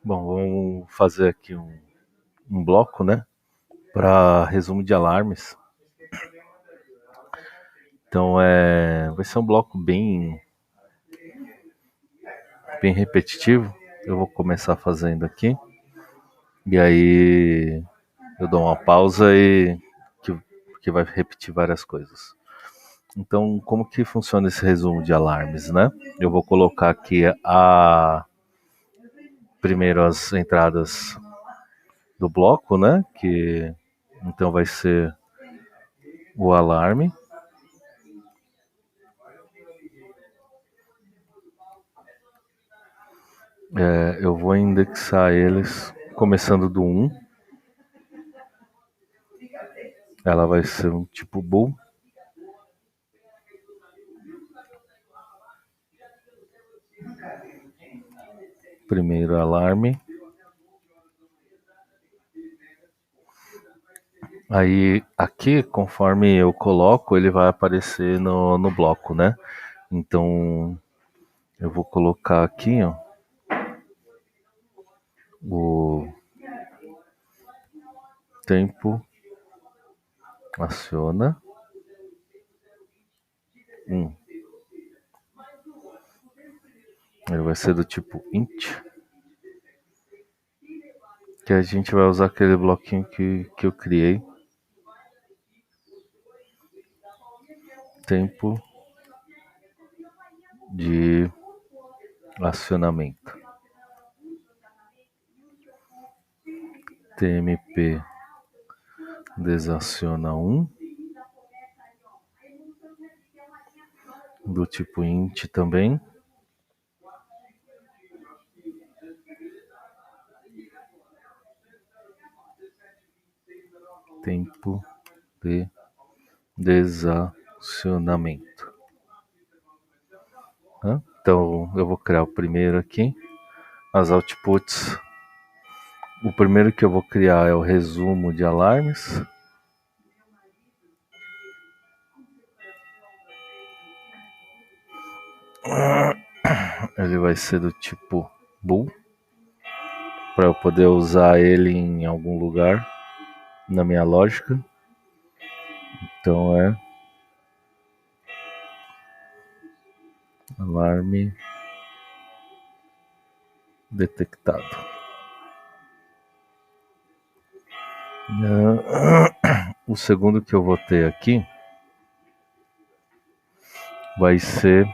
Bom, vamos fazer aqui um bloco, né, para resumo de alarmes. Então, vai ser um bloco bem repetitivo. Eu vou começar fazendo aqui, e aí eu dou uma pausa que vai repetir várias coisas. Então, como que funciona esse resumo de alarmes, né? Eu vou colocar aqui primeiro as entradas do bloco, né? Que então vai ser o alarme. Eu vou indexar eles começando do 1. Ela vai ser um tipo bool. Primeiro alarme. Aí aqui, conforme eu coloco, ele vai aparecer no bloco, né? Então eu vou colocar aqui, ó, o tempo aciona 1. Ele vai ser do tipo int, que a gente vai usar aquele bloquinho que eu criei. Tempo de acionamento. TMP desaciona 1. Do tipo int também. Tempo de desacionamento. Então eu vou criar o primeiro aqui. As outputs. O primeiro que eu vou criar é o resumo de alarmes. Ele vai ser do tipo bool, para eu poder usar ele em algum lugar na minha lógica. Então alarme detectado. O segundo que eu vou ter aqui vai ser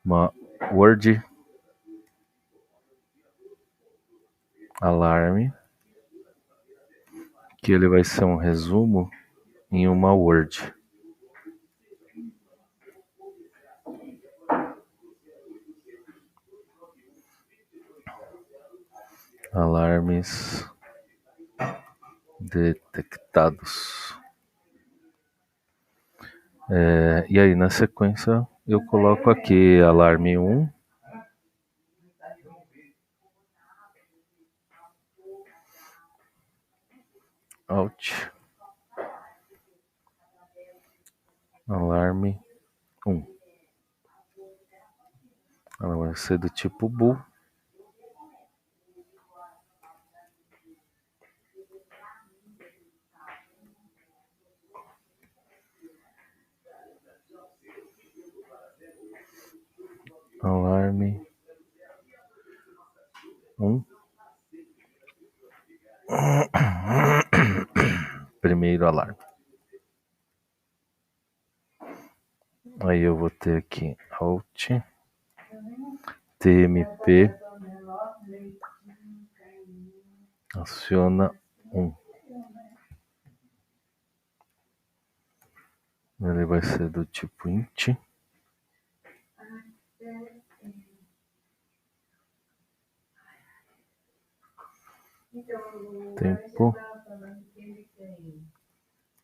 uma word alarme, que ele vai ser um resumo em uma word. Alarmes detectados. E aí na sequência eu coloco aqui alarme 1, out, alarme 1. Ela vai ser do tipo bool. Alarme 1. Primeiro alarme. Aí eu vou ter aqui alt tmp aciona 1. Ele vai ser do tipo int. Tempo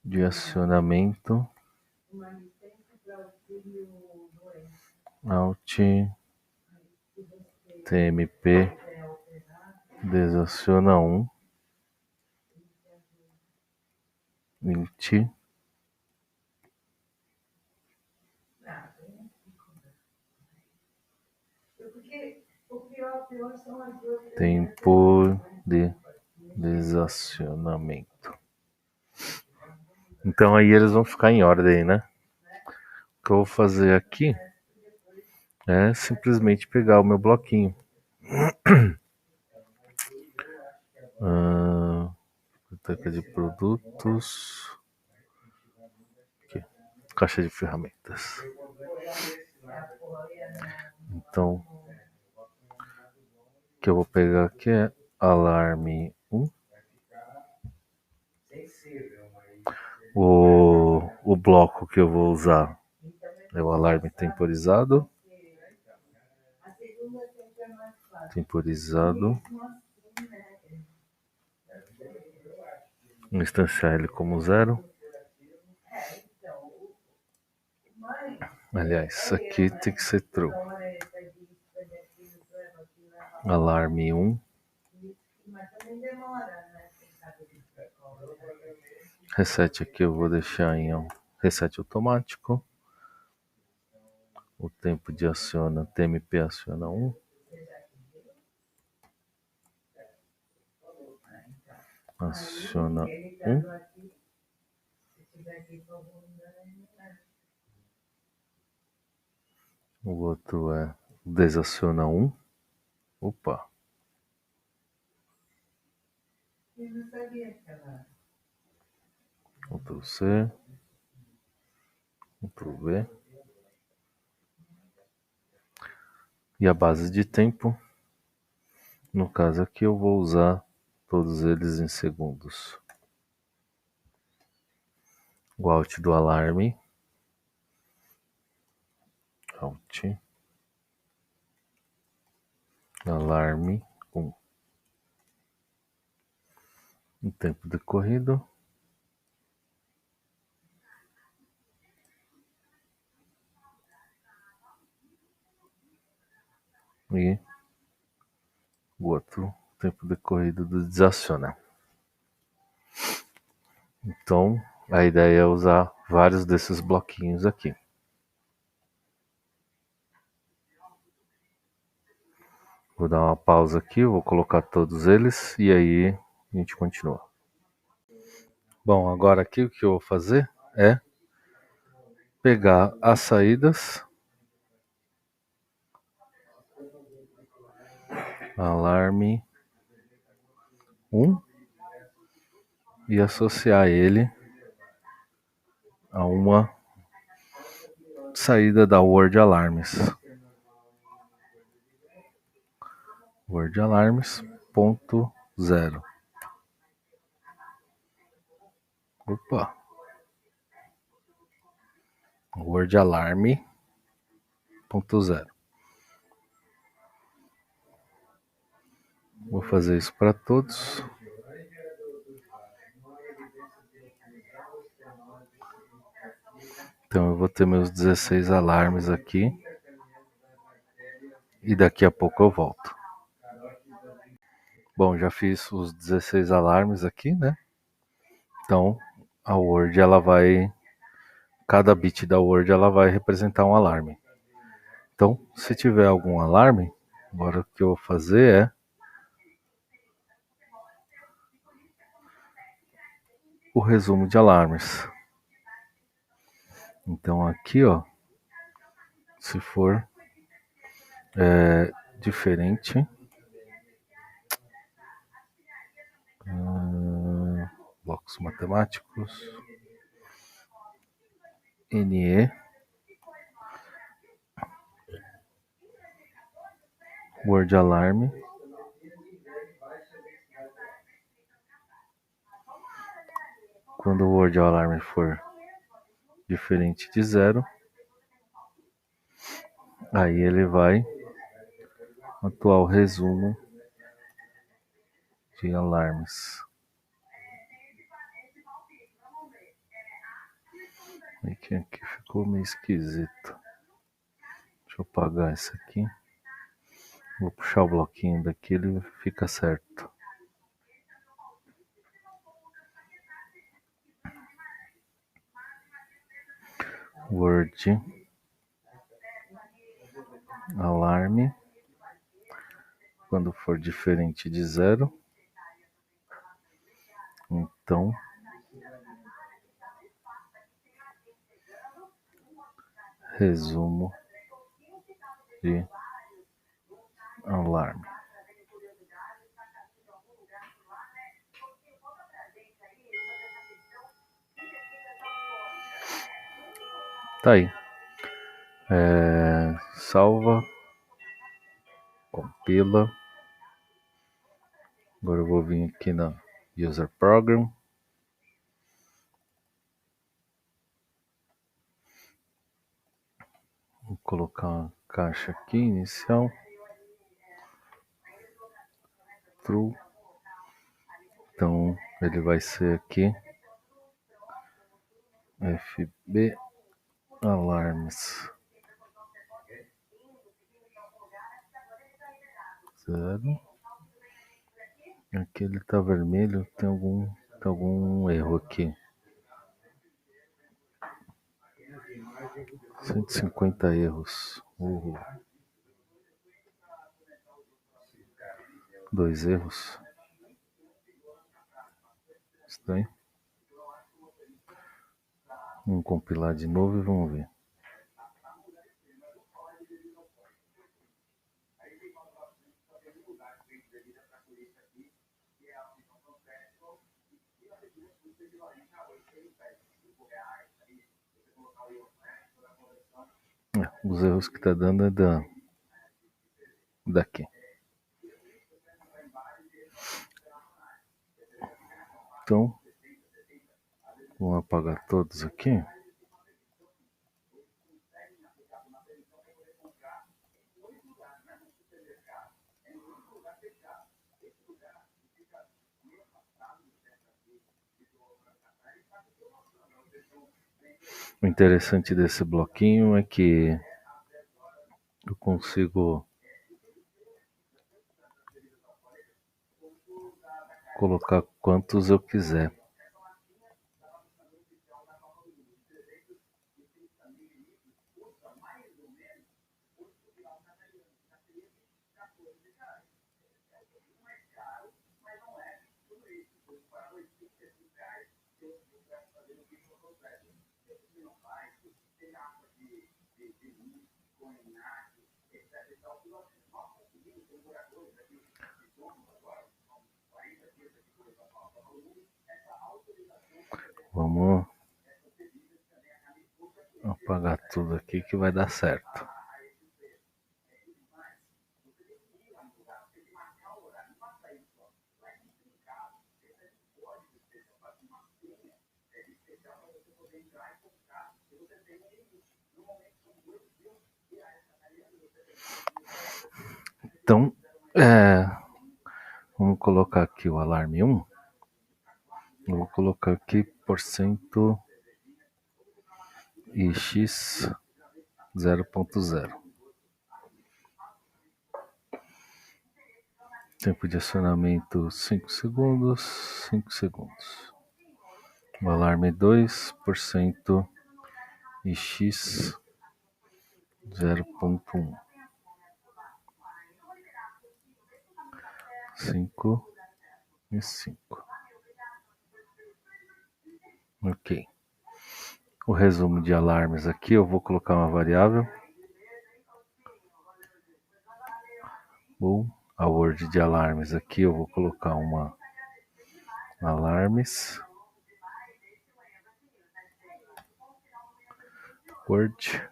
de acionamento alt tmp desaciona 1 int Tempo de desacionamento. Então aí eles vão ficar em ordem, né? O que eu vou fazer aqui é simplesmente pegar o meu bloquinho. Biblioteca de produtos. Aqui. Caixa de ferramentas. Então, o que eu vou pegar aqui é alarme 1. O bloco que eu vou usar é o alarme temporizado. Instanciar ele como 0. Aliás, isso aqui tem que ser true. Alarme 1. Reset aqui eu vou deixar em reset automático. O tempo de aciona, TMP aciona 1. Aciona 1. O outro é desaciona 1. Opa. Ctrl C. Ctrl V. E a base de tempo, no caso aqui eu vou usar todos eles em segundos. O Alt do alarme. Alt. Alarme 1. O tempo decorrido. E o outro tempo decorrido do desaciona. Então, a ideia é usar vários desses bloquinhos aqui. Vou dar uma pausa aqui, vou colocar todos eles e aí a gente continua. Bom, agora aqui o que eu vou fazer é pegar as saídas, alarme 1, e associar ele a uma saída da Word Alarms. Word Alarms ponto 0. Opa. Word Alarme ponto 0. Vou fazer isso para todos. Então eu vou ter meus 16 alarmes aqui. E daqui a pouco eu volto. Bom, já fiz os 16 alarmes aqui, né? Então a Word, cada bit da Word ela vai representar um alarme. Então, se tiver algum alarme, agora o que eu vou fazer é o resumo de alarmes. Então aqui, ó, se for diferente, blocos matemáticos, NE, Word Alarme, quando o Word Alarme for diferente de 0, aí ele vai atuar o resumo de alarmes. Aqui ficou meio esquisito. Deixa eu apagar isso aqui. Vou puxar o bloquinho daqui, ele fica certo. Word alarme quando for diferente de 0. Então, resumo de alarme. Tá aí. Salva, compila. Agora eu vou vir aqui na User Program. Vou colocar uma caixa aqui inicial. True. Então ele vai ser aqui FB Alarmes 0. Aqui ele tá vermelho, tem algum erro aqui. 150 erros. 2 erros. Estranho. Vamos compilar de novo e vamos ver. Os erros que tá dando é daqui. Então, vamos apagar todos aqui. O interessante desse bloquinho é que eu consigo colocar quantos eu quiser. Vamos apagar tudo aqui que vai dar certo. Então, vamos colocar aqui o alarme 1. Eu vou colocar aqui porcento e x 0.0. Tempo de acionamento 5 segundos, 5 segundos. O alarme 2% e x 0.1. 5 e 5. Ok. O resumo de alarmes aqui, eu vou colocar uma variável. Ou a word de alarmes aqui, eu vou colocar uma alarmes. Word.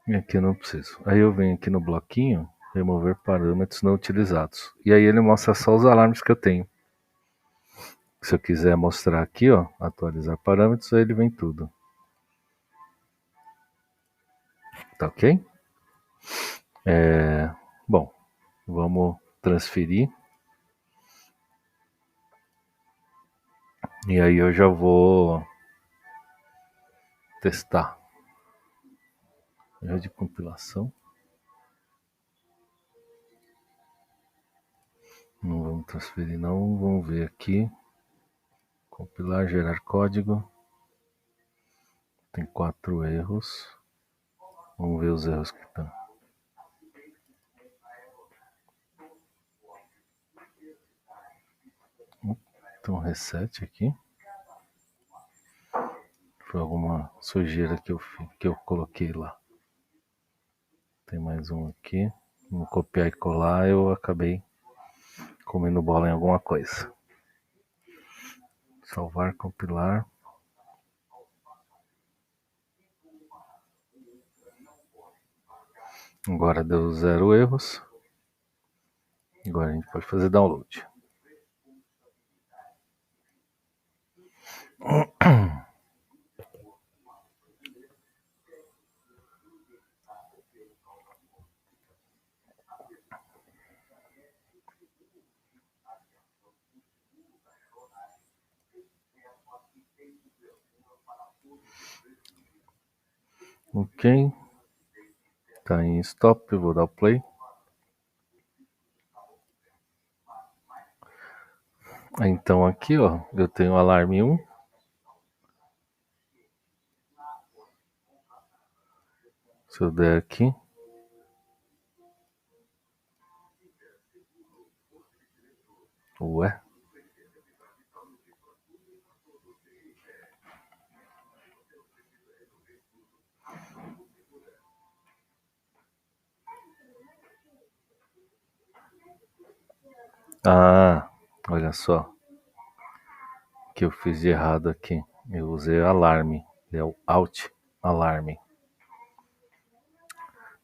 E aqui eu não preciso. Aí eu venho aqui no bloquinho, remover parâmetros não utilizados. E aí ele mostra só os alarmes que eu tenho. Se eu quiser mostrar aqui, ó, atualizar parâmetros, aí ele vem tudo. Tá ok? Bom, vamos transferir. E aí eu já vou testar. Erro de compilação. Não vamos transferir não, vamos ver aqui. Compilar, gerar código. Tem 4 erros. Vamos ver os erros que estão. Tem um reset aqui. Foi alguma sujeira que eu coloquei lá. Tem mais um aqui. Vou copiar e colar, eu acabei comendo bola em alguma coisa. Salvar, compilar. Agora deu 0 erros. Agora a gente pode fazer download. Ok. Tá em stop, vou dar o play. Então aqui, ó, eu tenho o alarme 1. Se eu der aqui. Ué. Ah, olha só. O que eu fiz de errado aqui. Eu usei alarme. É o alt alarme.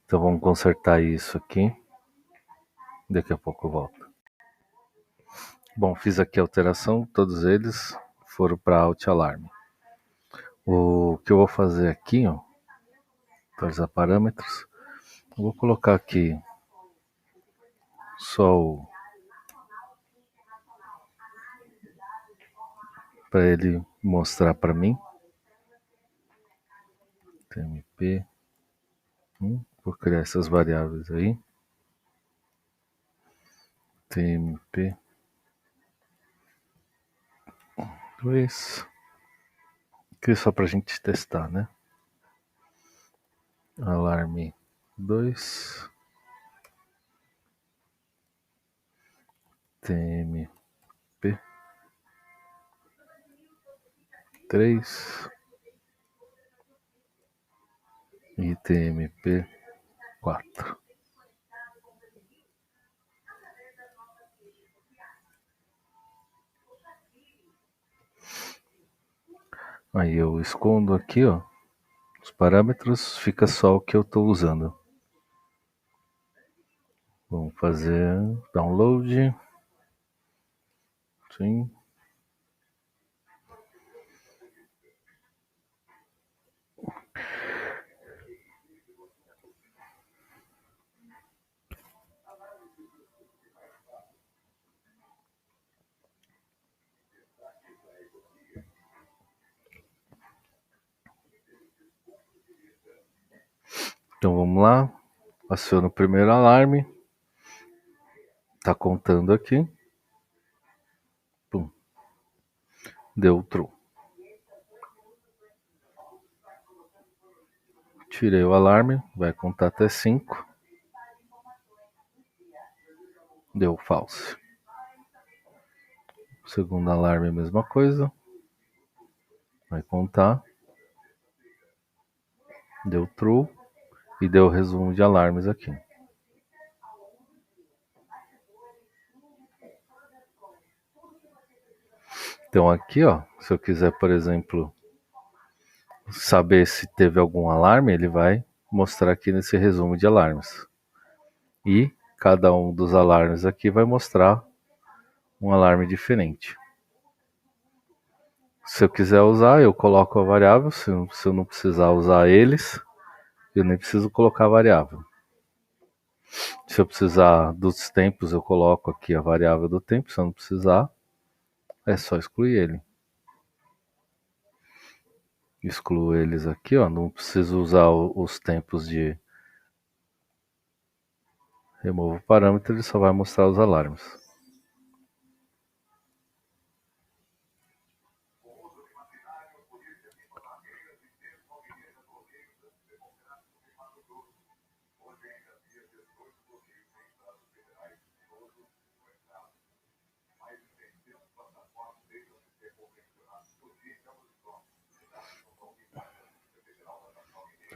Então vamos consertar isso aqui. Daqui a pouco eu volto. Bom, fiz aqui a alteração. Todos eles foram para alt alarme. O que eu vou fazer aqui, ó. Atualizar parâmetros. Eu vou colocar aqui só o para ele mostrar para mim. TMP. Vou criar essas variáveis aí. TMP 2. Aqui só pra gente testar, né? Alarme 2. TMP 3. E TMP 4. Aí eu escondo aqui, ó, os parâmetros, fica só o que eu estou usando. Vamos fazer download. Sim. Então vamos lá. Aciono o primeiro alarme. Tá contando aqui. Pum. Deu true. Tirei o alarme, vai contar até 5. Deu false. Segundo alarme, mesma coisa. Vai contar. Deu true. E deu resumo de alarmes aqui. Então aqui, ó, se eu quiser, por exemplo, saber se teve algum alarme, ele vai mostrar aqui nesse resumo de alarmes. E cada um dos alarmes aqui vai mostrar um alarme diferente. Se eu quiser usar, eu coloco a variável. Se eu não precisar usar eles, eu nem preciso colocar a variável. Se eu precisar dos tempos, eu coloco aqui a variável do tempo. Se eu não precisar, é só excluir ele. Excluo eles aqui, ó. Não preciso usar os tempos de removo parâmetro, ele só vai mostrar os alarmes.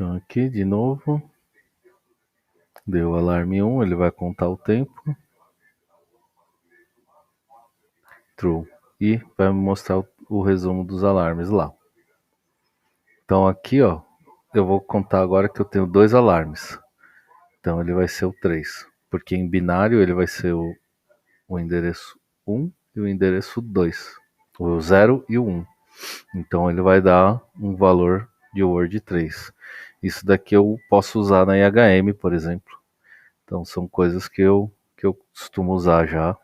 Então aqui de novo, deu alarme 1, ele vai contar o tempo. True. E vai me mostrar o resumo dos alarmes lá. Então aqui, ó, eu vou contar agora que eu tenho 2 alarmes. Então ele vai ser o 3, porque em binário ele vai ser o endereço 1 e o endereço 2, o 0 e o 1. Então ele vai dar um valor de word 3. Isso daqui eu posso usar na IHM, por exemplo. Então são coisas que eu costumo usar já,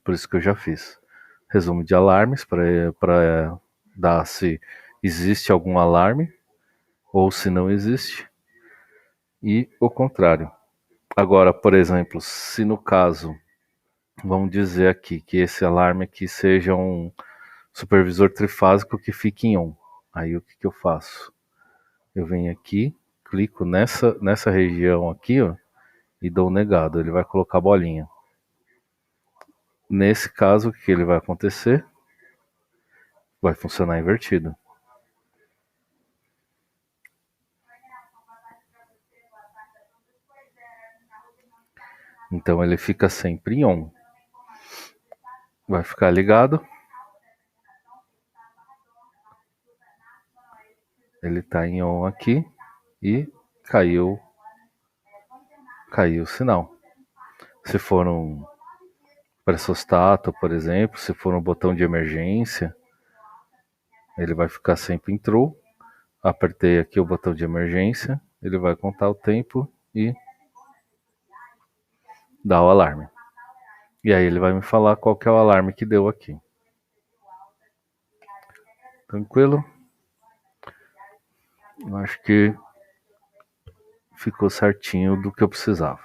por isso que eu já fiz. Resumo de alarmes para dar se existe algum alarme ou se não existe, e o contrário. Agora, por exemplo, se no caso, vamos dizer aqui que esse alarme aqui seja um supervisor trifásico que fique em on. Aí o que eu faço? Eu venho aqui, clico nessa região aqui, ó, e dou negado. Ele vai colocar a bolinha. Nesse caso, o que ele vai acontecer? Vai funcionar invertido. Então ele fica sempre em on. Vai ficar ligado. Ele está em on aqui e caiu o sinal. Se for um pressostato, por exemplo, se for um botão de emergência, ele vai ficar sempre em true. Apertei aqui o botão de emergência, ele vai contar o tempo e dar o alarme. E aí ele vai me falar qual que é o alarme que deu aqui. Tranquilo? Eu acho que ficou certinho do que eu precisava.